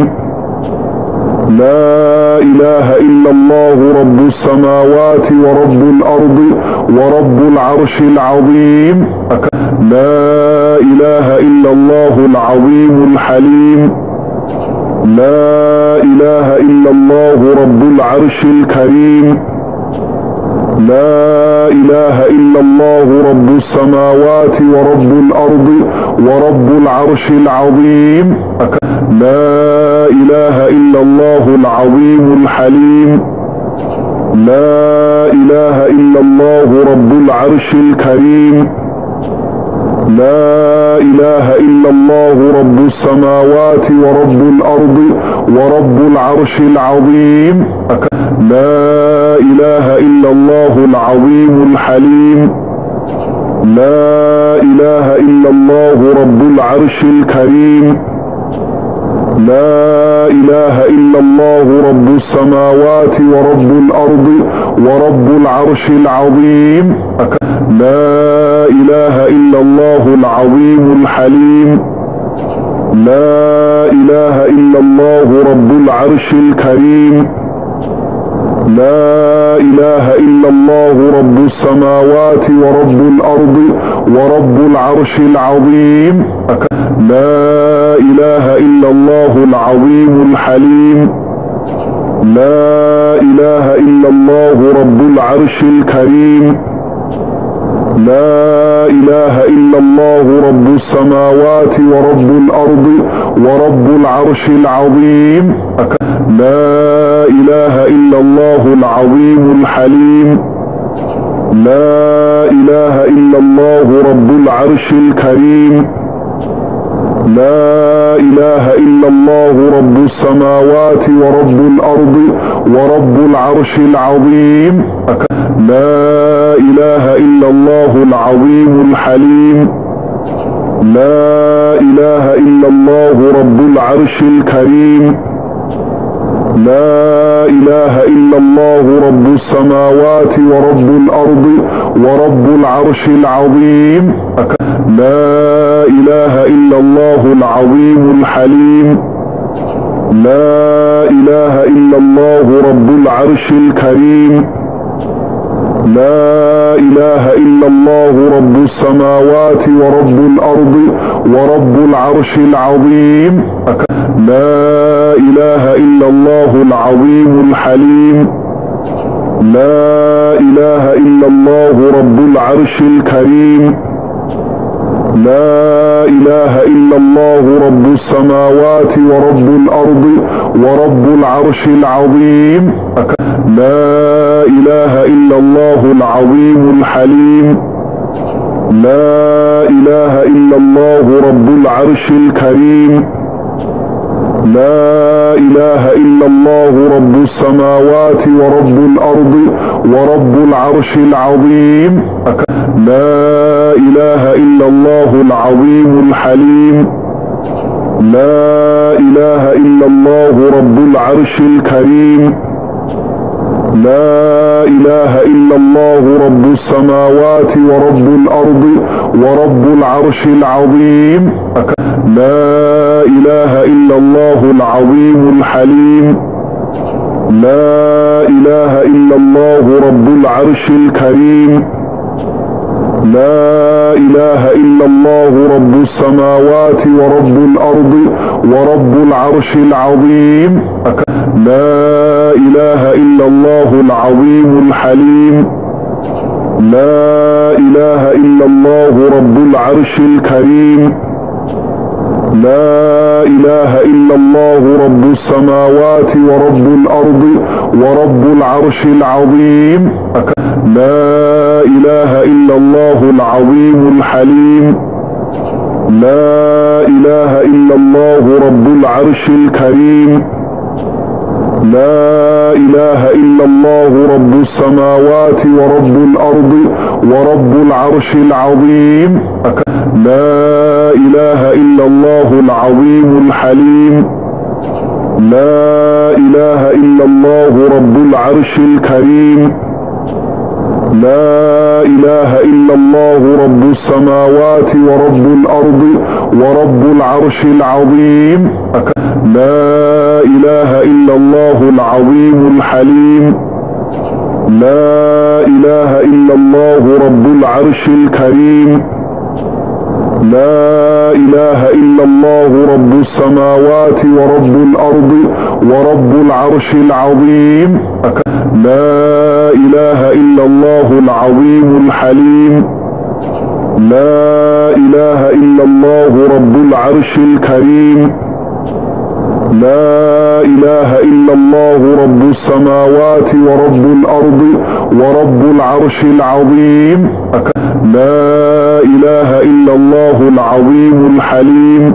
لا إله إلا الله رب السماوات ورب الأرض ورب العرش العظيم. لا إله إلا الله العظيم الحليم. لا إله إلا الله رب العرش الكريم. لا إله إلا الله رب السماوات ورب الأرض ورب العرش العظيم. لا إله إلا الله العظيم الحليم. لا إله إلا الله رب العرش الكريم. لا إله إلا الله رب السماوات ورب الأرض ورب العرش العظيم. لا إله إلا الله العظيم الحليم. لا إله إلا الله رب العرش الكريم. لا إله إلا الله رب السماوات ورب الأرض ورب العرش العظيم. لا إله إلا الله العظيم الحليم. لا إله إلا الله رب العرش الكريم. لا إله إلا الله رب السماوات ورب الأرض ورب العرش العظيم. لا إله إلا الله العظيم الحليم. لا إله إلا الله رب العرش الكريم. لا إله إلا الله رب السماوات ورب الأرض ورب العرش العظيم. لا إله إلا الله العظيم الحليم. لا إله إلا الله رب العرش الكريم. لا إله إلا الله رب السماوات ورب الأرض ورب العرش العظيم. لا إله إلا الله العظيم الحليم. لا إله إلا الله رب العرش الكريم. لا إله إلا الله رب السماوات ورب الأرض ورب العرش العظيم. لا إله إلا الله العظيم الحليم. لا إله إلا الله رب العرش الكريم. لا إله إلا الله رب السماوات ورب الأرض ورب العرش العظيم. لا إله إلا الله العظيم الحليم. لا إله إلا الله رب العرش الكريم. لا إله إلا الله رب السماوات ورب الأرض ورب العرش العظيم. لا إله إلا الله العظيم الحليم. لا إله إلا الله رب العرش الكريم. لا إله إلا الله رب السماوات ورب الأرض ورب العرش العظيم. لا إله إلا الله العظيم الحليم. لا إله إلا الله رب العرش الكريم. لا إله إلا الله رب السماوات ورب الأرض ورب العرش العظيم. لا إله إلا الله العظيم الحليم. لا إله إلا الله رب العرش الكريم. لا إله إلا الله رب السماوات ورب الأرض ورب العرش العظيم. لا إله إلا الله العظيم الحليم. لا إله إلا الله رب العرش الكريم. لا إله إلا الله رب السماوات ورب الأرض ورب العرش العظيم. لا إله إلا الله العظيم الحليم. لا إله إلا الله رب العرش الكريم. لا إله إلا الله رب السماوات ورب الأرض ورب العرش العظيم. لا إله إلا الله العظيم الحليم. لا إله إلا الله رب العرش الكريم. لا إله إلا الله رب السماوات ورب الأرض ورب العرش العظيم. لا إله إلا الله العظيم الحليم. لا إله إلا الله رب العرش الكريم. لا إله إلا الله رب السماوات ورب الأرض ورب العرش العظيم. لا إله إلا الله العظيم الحليم. لا إله إلا الله رب العرش الكريم. لا إله إلا الله رب السماوات ورب الأرض ورب العرش العظيم. لا إله إلا الله العظيم الحليم.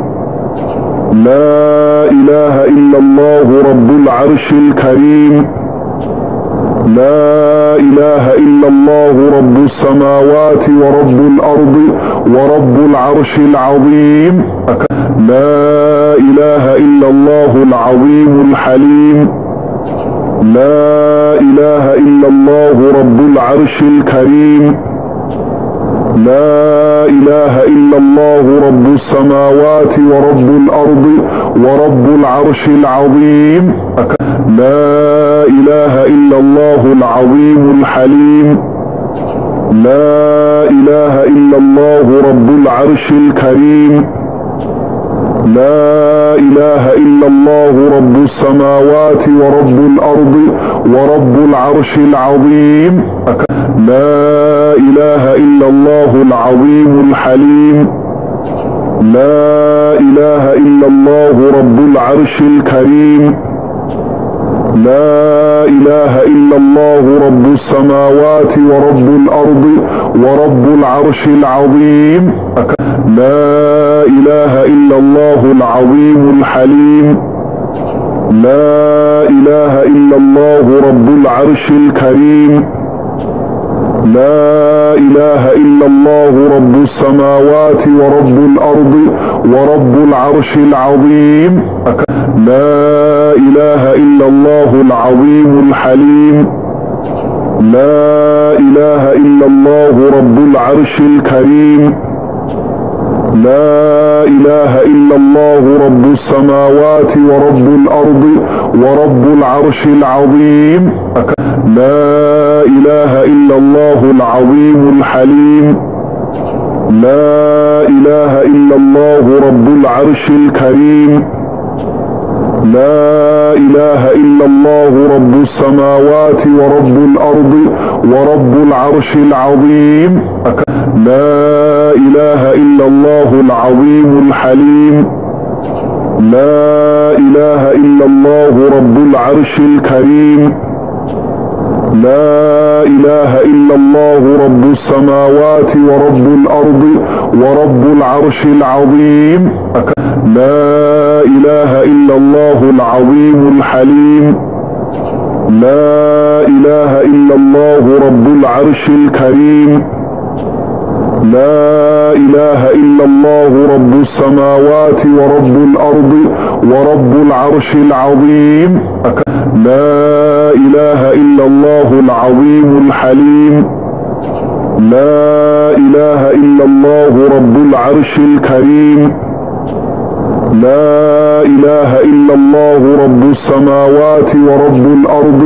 لا إله إلا الله رب العرش الكريم. لا إله إلا الله رب السماوات ورب الأرض ورب العرش العظيم. لا إله إلا الله العظيم الحليم. لا إله إلا الله رب العرش الكريم. لا إله إلا الله رب السماوات ورب الأرض ورب العرش العظيم. لا إله إلا الله العظيم الحليم. لا إله إلا الله رب العرش الكريم. لا إله إلا الله رب السماوات ورب الأرض ورب العرش العظيم. لا إله إلا الله العظيم الحليم. لا إله إلا الله رب العرش الكريم. لا إله إلا الله رب السماوات ورب الأرض ورب العرش العظيم. لا إله إلا الله العظيم الحليم. لا إله إلا الله رب العرش الكريم. لا إله إلا الله رب السماوات ورب الأرض ورب العرش العظيم. لا إله إلا الله العظيم الحليم. لا إله إلا الله رب العرش الكريم. لا إله إلا الله رب السماوات ورب الأرض ورب العرش العظيم. لا إله إلا الله العظيم الحليم. لا إله إلا الله رب العرش الكريم. لا إله الله رب السماوات ورب الأرض ورب العرش العظيم. لا إله إلا الله العظيم الحليم. لا إله إلا الله رب العرش الكريم. لا إله إلا الله رب السماوات ورب الأرض ورب العرش العظيم. لا إله إلا الله العظيم الحليم. لا إله إلا الله رب العرش الكريم. لا إله إلا الله رب السماوات ورب الأرض ورب العرش العظيم. لا إله إلا الله العظيم الحليم. لا إله إلا الله رب العرش الكريم. لا إله إلا الله رب السماوات ورب الأرض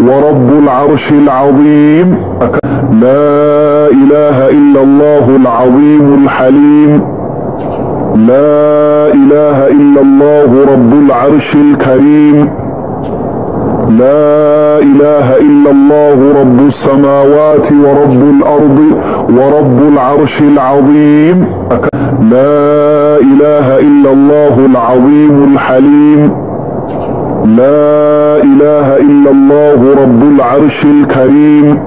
ورب العرش العظيم. لا إله إلا الله العظيم الحليم. لا إله إلا الله رب العرش الكريم. لا إله إلا الله رب السماوات ورب الأرض ورب العرش العظيم. لا إله إلا الله العظيم الحليم. لا إله إلا الله رب العرش الكريم.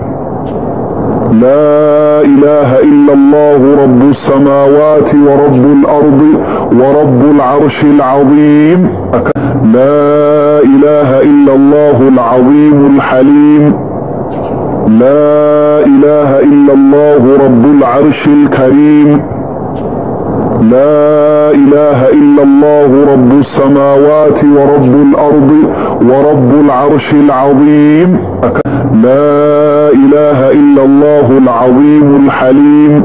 لا إله إلا الله رب السماوات ورب الأرض ورب العرش العظيم. لا إله إلا الله العظيم الحليم. لا إله إلا الله رب العرش الكريم. لا إله إلا الله رب السماوات ورب الأرض ورب العرش العظيم. لا إله إلا الله العظيم الحليم.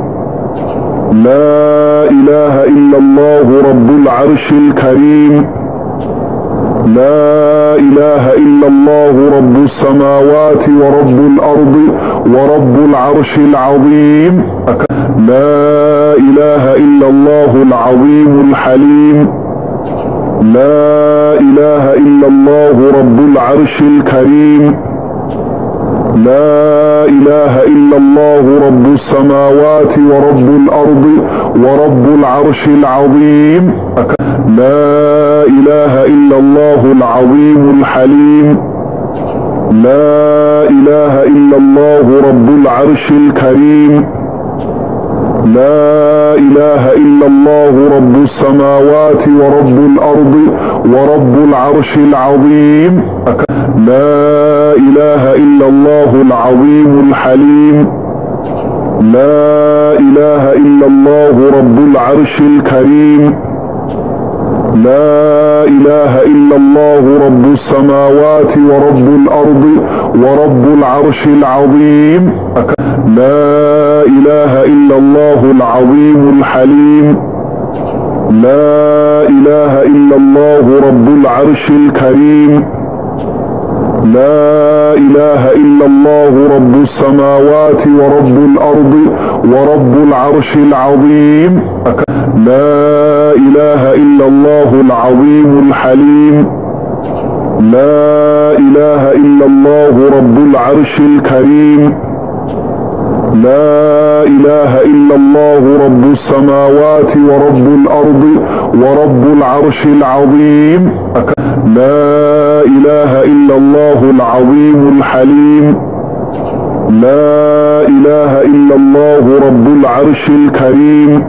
لا إله إلا الله رب العرش الكريم. لا إله إلا الله رب السماوات ورب الأرض ورب العرش العظيم. لا إله إلا الله العظيم الحليم. لا إله إلا الله رب العرش الكريم. لا إله إلا الله رب السماوات ورب الأرض ورب العرش العظيم. لا إله إلا الله العظيم الحليم. لا إله إلا الله رب العرش الكريم. لا إله إلا الله رب السماوات ورب الأرض ورب العرش العظيم. لا إله إلا الله العظيم الحليم. لا إله إلا الله رب العرش الكريم. لا إله إلا الله رب السماوات ورب الأرض ورب العرش العظيم. لا إله إلا الله العظيم الحليم. لا إله إلا الله رب العرش الكريم. لا إله إلا الله رب السماوات ورب الأرض ورب العرش العظيم. لا إله إلا الله العظيم الحليم. لا إله إلا الله رب العرش الكريم. لا إله إلا الله رب السماوات ورب الأرض ورب العرش العظيم. لا إله إلا الله العظيم الحليم. لا إله إلا الله رب العرش الكريم.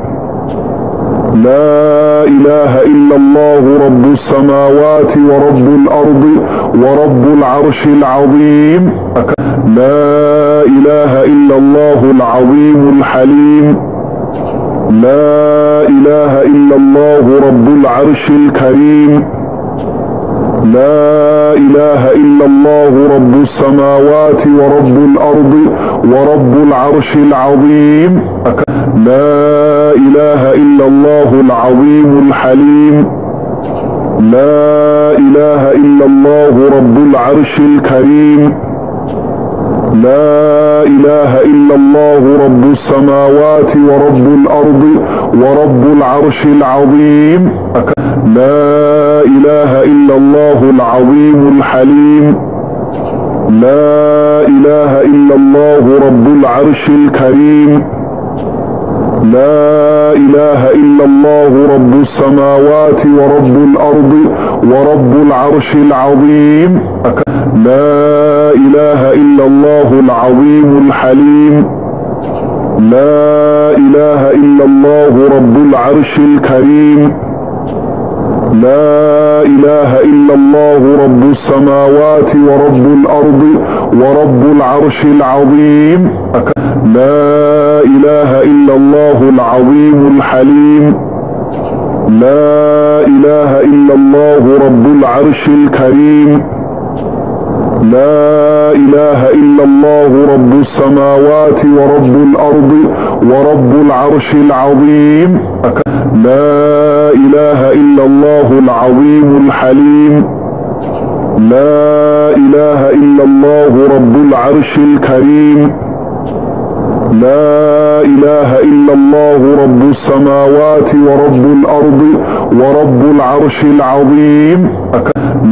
لا إله إلا الله رب السماوات ورب الأرض ورب العرش العظيم. لا إله إلا الله العظيم الحليم. لا إله إلا الله رب العرش الكريم. لا إله إلا الله رب السماوات ورب الأرض ورب العرش العظيم. لا إله إلا الله العظيم الحليم. لا إله إلا الله رب العرش الكريم. لا إله إلا الله رب السماوات ورب الأرض ورب العرش العظيم. لا إله إلا الله العظيم الحليم. لا إله إلا الله رب العرش الكريم. لا إله إلا الله رب السماوات ورب الأرض ورب العرش العظيم. لا إله إلا الله العظيم الحليم. لا إله إلا الله رب العرش الكريم. لا إله إلا الله رب السماوات ورب الأرض ورب العرش العظيم. لا إله إلا الله العظيم الحليم. لا إله إلا الله رب العرش الكريم. لا إله إلا الله رب السماوات ورب الأرض ورب العرش العظيم. لا إله إلا الله العظيم الحليم. لا إله إلا الله رب العرش الكريم. لا إله إلا الله رب السماوات ورب الأرض ورب العرش العظيم.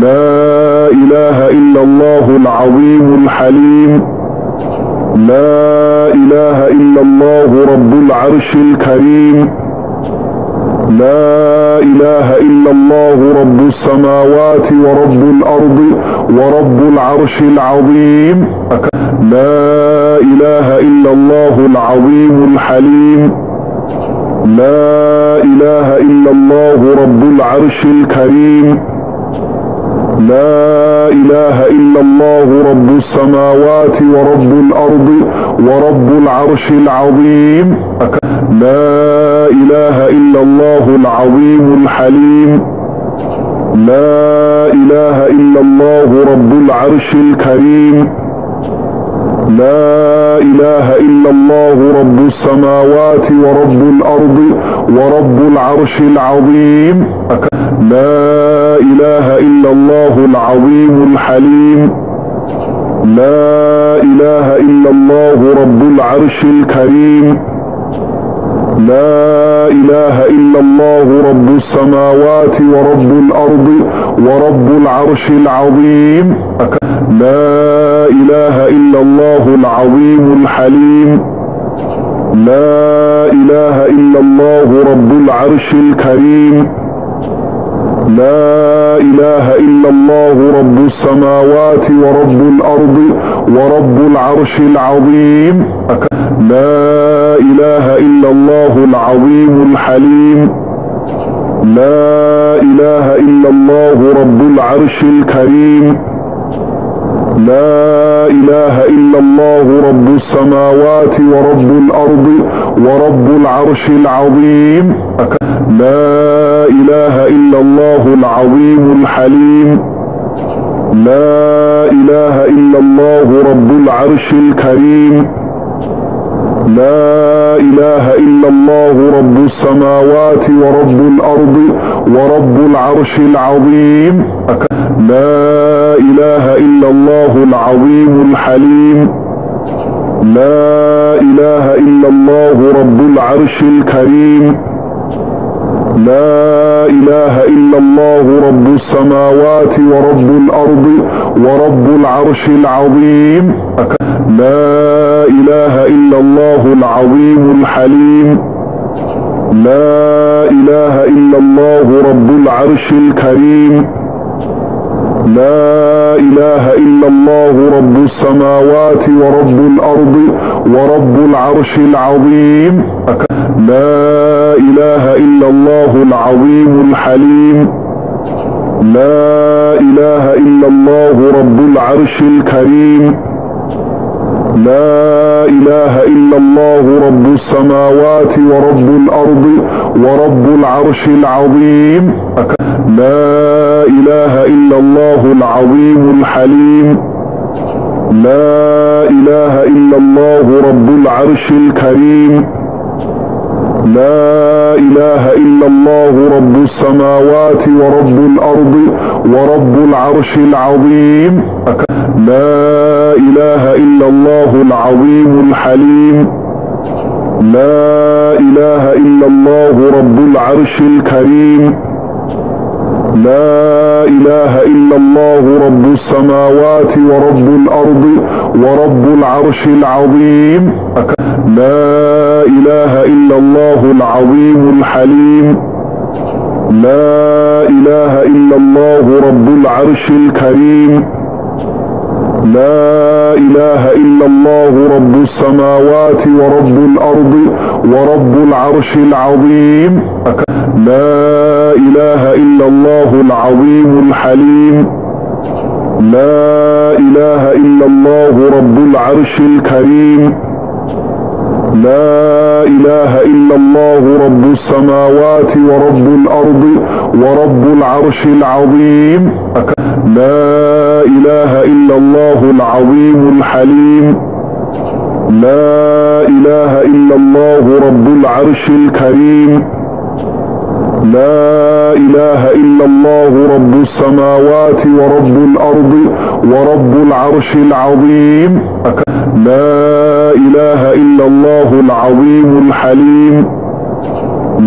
لا إله إلا الله العظيم الحليم. لا إله إلا الله رب العرش الكريم. لا إله إلا الله رب السماوات ورب الأرض ورب العرش العظيم. لا إله إلا الله العظيم الحليم. لا إله إلا الله رب العرش الكريم. لا إله إلا الله رب السماوات ورب الأرض ورب العرش العظيم. لا إله إلا الله العظيم الحليم. لا إله إلا الله رب العرش الكريم. لا إله إلا الله رب السماوات ورب الأرض ورب العرش العظيم. لا إله إلا الله العظيم الحليم. لا إله إلا الله رب العرش الكريم. لا إله إلا الله رب السماوات ورب الأرض ورب العرش العظيم. لا إله إلا الله العظيم الحليم. لا إله إلا الله رب العرش الكريم. لا إله إلا الله رب السماوات ورب الأرض ورب العرش العظيم. لا إله إلا الله العظيم الحليم. لا إله إلا الله رب العرش الكريم. لا إله إلا الله رب السماوات ورب الأرض ورب العرش العظيم. لا إله إلا الله العظيم الحليم. لا إله إلا الله رب العرش الكريم. لا إله إلا الله رب السماوات ورب الأرض ورب العرش العظيم. لا إله إلا الله العظيم الحليم. لا إله إلا الله رب العرش الكريم. لا إله إلا الله رب السماوات ورب الأرض ورب العرش العظيم. لا إله إلا الله العظيم الحليم. لا إله إلا الله رب العرش الكريم. لا إله إلا الله رب السماوات ورب الأرض ورب العرش العظيم. لا إله إلا الله العظيم الحليم. لا إله إلا الله رب العرش الكريم. لا إله إلا الله رب السماوات ورب الأرض ورب العرش العظيم. لا إله إلا الله العظيم الحليم. لا إله إلا الله رب العرش الكريم. لا إله إلا الله رب السماوات ورب الأرض ورب العرش العظيم. لا إله إلا الله العظيم الحليم. لا إله إلا الله رب العرش الكريم. لا إله إلا الله رب السماوات ورب الأرض ورب العرش العظيم. لا إله إلا الله العظيم الحليم. لا إله إلا الله رب العرش الكريم. لا إله إلا الله رب السماوات ورب الأرض ورب العرش العظيم. لا إله إلا الله العظيم الحليم. لا إله إلا الله رب العرش الكريم. لا إله إلا الله رب السماوات ورب الأرض ورب العرش العظيم. لا إله إلا الله العظيم الحليم. لا إله إلا الله رب العرش الكريم. لا إله إلا الله رب السماوات ورب الأرض ورب العرش العظيم. لا إله إلا الله العظيم الحليم.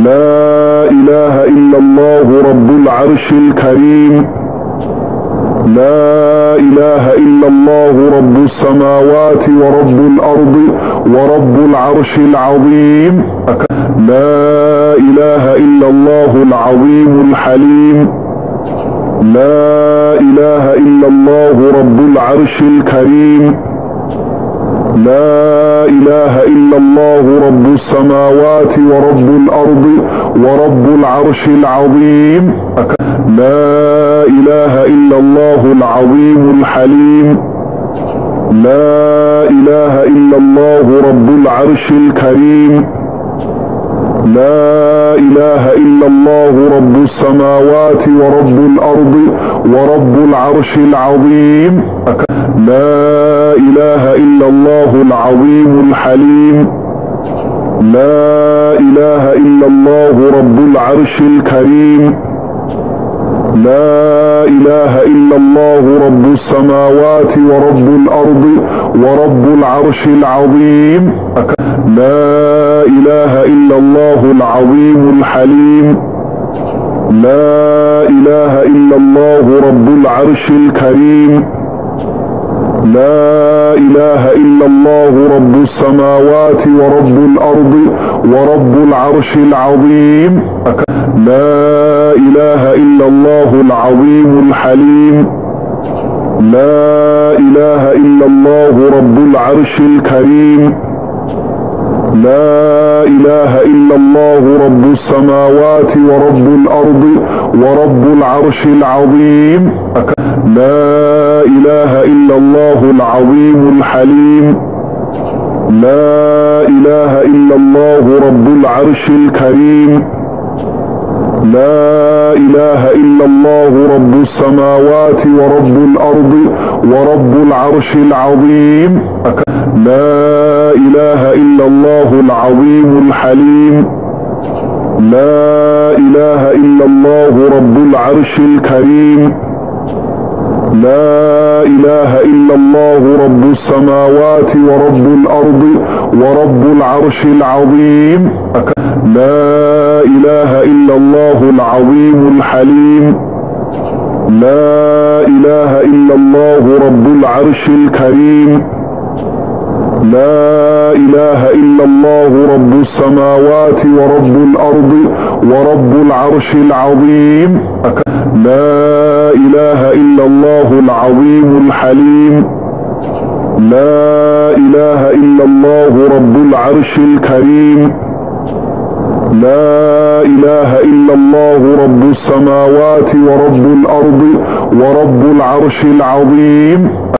لا إله إلا الله رب العرش الكريم. لا إله إلا الله رب السماوات ورب الأرض ورب العرش العظيم. لا إله إلا الله العظيم الحليم. لا إله إلا الله رب العرش الكريم. لا إله إلا الله رب السماوات ورب الأرض ورب العرش العظيم. لا إله إلا الله العظيم الحليم. لا إله إلا الله رب العرش الكريم. لا إله إلا الله رب السماوات ورب الأرض ورب العرش العظيم. لا إله إلا الله العظيم الحليم. لا إله إلا الله رب العرش الكريم. لا إله إلا الله رب السماوات ورب الأرض ورب العرش العظيم. لا إله إلا الله العظيم الحليم. لا إله إلا الله رب العرش الكريم. لا إله إلا الله رب السماوات ورب الأرض ورب العرش العظيم. لا إله إلا الله العظيم الحليم. لا إله إلا الله رب العرش الكريم. لا إله إلا الله رب السماوات ورب الأرض ورب العرش العظيم. لا إله إلا الله العظيم الحليم. لا إله إلا الله رب العرش الكريم. لا إله إلا الله رب السماوات ورب الأرض ورب العرش العظيم. لا إله إلا الله العظيم الحليم. لا إله إلا الله رب العرش الكريم. لا إله إلا الله رب السماوات ورب الأرض ورب العرش العظيم. لا إله إلا الله العظيم الحليم. لا إله إلا الله رب العرش الكريم. لا إله إلا الله رب السماوات ورب الأرض ورب العرش العظيم. لا إله إلا الله العظيم الحليم. لا إله إلا الله رب العرش الكريم. لا إله إلا الله رب السماوات ورب الأرض ورب العرش العظيم.